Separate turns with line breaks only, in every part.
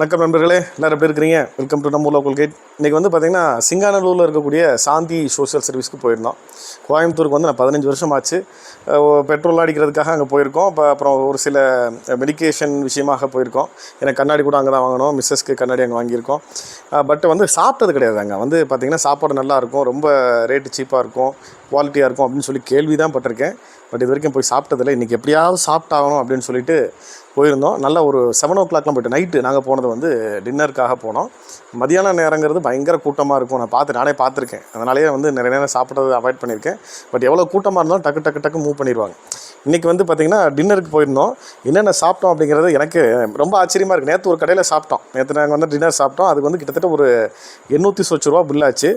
வணக்கம் நண்பர்களே, எல்லோரும் எப்படி இருக்கிறீங்க? வெல்கம் டு நம்ம லோக்கல் கைட். இன்றைக்கி வந்து பார்த்திங்கன்னா சிங்காநல்லூரில் இருக்கக்கூடிய சாந்தி சோஷியல் சர்வீஸ்க்கு போயிருந்தோம். கோயம்புத்தூருக்கு வந்து நான் 15 வருஷம் ஆச்சு. பெட்ரோல் அடிக்கிறதுக்காக அங்கே போயிருக்கோம். அப்புறம் ஒரு சில மெடிக்கேஷன் விஷயமாக போயிருக்கோம். எனக்கு கண்ணாடி கூட அங்கே தான் வாங்கணும். மிஸ்ஸஸ்க்கு கண்ணாடி அங்கே வாங்கியிருக்கோம். பட் வந்து சாப்பிட்டது கிடையாது. அங்கே வந்து பார்த்திங்கன்னா சாப்பாடு நல்லாயிருக்கும், ரொம்ப ரேட்டு சீப்பாக இருக்கும், குவாலிட்டியாக இருக்கும் அப்படின்னு சொல்லி கேள்வி தான் பட்டிருக்கேன். பட் இது வரைக்கும் போய் சாப்பிட்டதில்லை. இன்றைக்கி எப்படியாவது சாப்பிட்டாகணும் அப்படின்னு சொல்லிட்டு போயிருந்தோம். நல்லா ஒரு 7 o'clockலாம் போய்ட்டு நைட்டு நாங்கள் போனது வந்து டின்னருக்காக போனோம். மதியான நேரங்கிறது பயங்கர கூட்டமாக இருக்கும். நானே பார்த்துருக்கேன். அதனாலேயே வந்து நிறைய நேரம் சாப்பிட்றது அவாய்ட் பண்ணியிருக்கேன். பட் எவ்வளோ கூட்டமாக இருந்தாலும் டக்கு மூவ் பண்ணிடுவாங்க. இன்றைக்கி வந்து பார்த்திங்கன்னா டின்னருக்கு போயிருந்தோம். என்னென்ன சாப்பிட்டோம் அப்படிங்கிறது எனக்கு ரொம்ப ஆச்சரியமாக இருக்குது. நேற்று ஒரு கடையில் சாப்பிட்டோம். நேற்று நாங்கள் வந்து டின்னர் சாப்பிட்டோம். அதுக்கு வந்து கிட்டத்தட்ட ஒரு 800 ரூபா பில் ஆச்சு.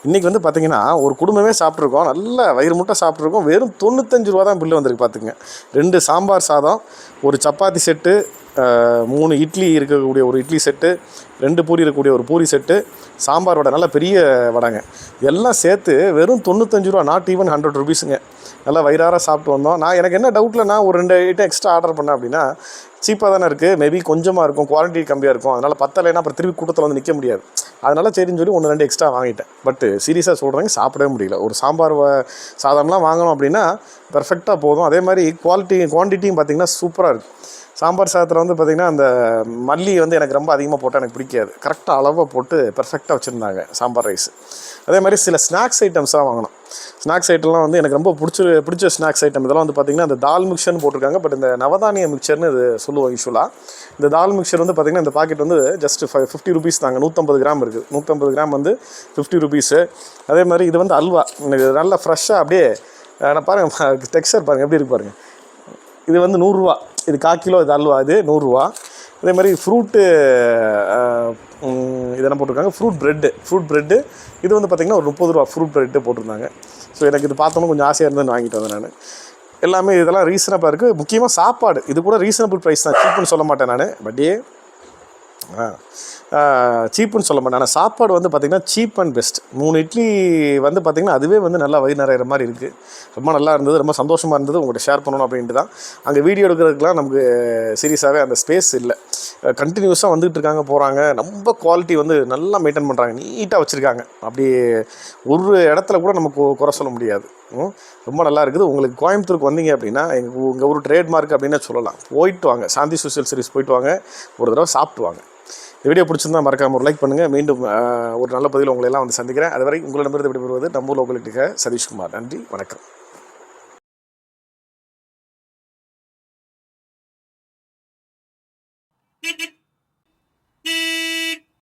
இன்றைக்கி வந்து பார்த்திங்கன்னா ஒரு குடும்பமே சாப்பிட்ருக்கோம். நல்ல வயிறு முட்டை சாப்பிட்ருக்கோம். வெறும் 95 ரூபா தான் பில்லு வந்திருக்கு. பார்த்துங்க, 2 சாம்பார் சாதம், ஒரு சப்பாத்தி செட்டு, 3 இட்லி இருக்கக்கூடிய ஒரு இட்லி செட்டு, 2 பூரி இருக்கக்கூடிய ஒரு பூரி செட்டு, சாம்பார் வடை, நல்ல பெரிய வடைங்க, எல்லாம் சேர்த்து வெறும் 95 ரூபா, நாட் ஈவன் 100 ருபீஸுங்க. நல்லா வயிறார சாப்பிட்டு வந்தோம். எனக்கு என்ன டவுட்டில், நான் ஒரு 2 ஐட்டம் எக்ஸ்ட்ரா ஆர்டர் பண்ணேன். அப்படின்னா சீப்பாக தானே இருக்குது, மேபி கொஞ்சமாக இருக்கும், குவாலிட்டி கம்மியாக இருக்கும், அதனால் பத்தலைன்னா அப்புறம் திருப்பி கூட்டத்தில் வந்து நிற்க முடியாது. அதனால் சரின்னு சொல்லி 1-2 எக்ஸ்ட்ரா வாங்கிட்டேன். பட் சீரியஸாக சொல்கிறேங்க, சாப்பிடவே முடியல. ஒரு சாம்பார் சாதம்லாம் வாங்கணும் அப்படின்னா பெர்ஃபெக்டாக போதும். அதே மாதிரி குவான்டிட்டியும் பார்த்திங்கன்னா சூப்பராக இருக்குது. சாம்பார் சாதத்தில் வந்து பார்த்திங்கன்னா அந்த மல்லி வந்து எனக்கு ரொம்ப அதிகமாக போட்டால் எனக்கு பிடிக்காது. கரெக்டாக அளவாக போட்டு பெர்ஃபெக்டாக வச்சுருந்தாங்க சாம்பார் ரைஸ். அதே மாதிரி சில ஸ்நாக்ஸ் ஐட்டம்ஸாக வாங்கணும். ஸ்நாக்ஸ் ஐட்டம்லாம் வந்து எனக்கு ரொம்ப பிடிச்ச ஸ்நாக்ஸ் ஐட்டம் இதெல்லாம் வந்து பார்த்திங்கன்னா இந்த தால் மிக்சர்னு போட்டிருக்காங்க. பட் இந்த நவதானிய மிக்சர்னு இது சொல்லுவோம் யூஸ்வலாக. இந்த தால் மிக்சர் வந்து பார்த்திங்கன்னா இந்த பாக்கெட் வந்து ஜஸ்ட் 50 ருபீஸ் தாங்க. 150 கிராம் இருக்குது. 150 கிராம் வந்து 50 ருபீஸு. அதே மாதிரி இது வந்து அல்வா, எனக்கு நல்லா ஃப்ரெஷ்ஷாக அப்படியே பாருங்கள், டெக்ஸ்சர் பாருங்கள் எப்படி இருக்கு பாருங்கள். இது வந்து 100 ரூபா. இது 1/4 கிலோ. இது அல்வா, இது 100 ரூபா. அதே மாதிரி ஃப்ரூட்டு இதெல்லாம் போட்டிருக்காங்க. ஃப்ரூட் ப்ரெட்டு இது வந்து பார்த்திங்கன்னா ஒரு 30 ரூபா ஃப்ரூட் ப்ரெட்டு போட்டிருந்தாங்க. ஸோ எனக்கு இது பார்த்தோன்னா கொஞ்சம் ஆசையாக இருந்ததுன்னு வாங்கிட்டு வந்தேன் நான். எல்லாமே இதெல்லாம் ரீசனபிளாக இருக்குது. முக்கியமாக சாப்பாடு இது கூட ரீசனபிள் ப்ரைஸ் தான். சீப்புன்னு சொல்ல மாட்டேன் நான், பட் சீப்புன்னு சொல்ல மாட்டேன். ஆனால் சாப்பாடு வந்து பார்த்திங்கன்னா சீப் அண்ட் பெஸ்ட். 3 இட்லி வந்து பார்த்திங்கன்னா அதுவே வந்து நல்லா வயிறு நிறையிற மாதிரி இருக்குது. ரொம்ப நல்லா இருந்தது, ரொம்ப சந்தோஷமாக இருந்தது. உங்கள்கிட்ட ஷேர் பண்ணணும் அப்படின்ட்டு தான். அங்கே வீடியோ எடுக்கிறதுக்கெலாம் நமக்கு சீரியஸாகவே அந்த ஸ்பேஸ் இல்லை. கண்டினியூஸாக வந்துகிட்டு இருக்காங்க, போகிறாங்க. ரொம்ப குவாலிட்டி வந்து நல்லா மெயின்டைன் பண்ணுறாங்க, நீட்டாக வச்சுருக்காங்க. அப்படி ஒரு இடத்துல கூட நமக்கு குறை சொல்ல முடியாது. ரொம்ப நல்லா இருக்குது. உங்களுக்கு கோயம்புத்தூருக்கு வந்தீங்க அப்படின்னா உங்கள் ஒரு ட்ரேட்மார்க் அப்படின்னே சொல்லலாம். போயிட்டு வாங்க, சாந்தி சோஷியல் சர்வீஸ் போயிட்டு வாங்க, ஒரு தடவை சாப்பிட்டு வாங்க. இந்த வீடியோ பிடிச்சிருந்தா மறக்காமல் ஒரு லைக் பண்ணுங்கள். மீண்டும் ஒரு நல்ல பதிவில் உங்களை எல்லாம் வந்து சந்திக்கிறேன். அதுவரை உங்களிடமிருந்து விடைபெறுவது நம்ம லோக்கலிட்டிக்காக சதீஷ்குமார். நன்றி, வணக்கம்.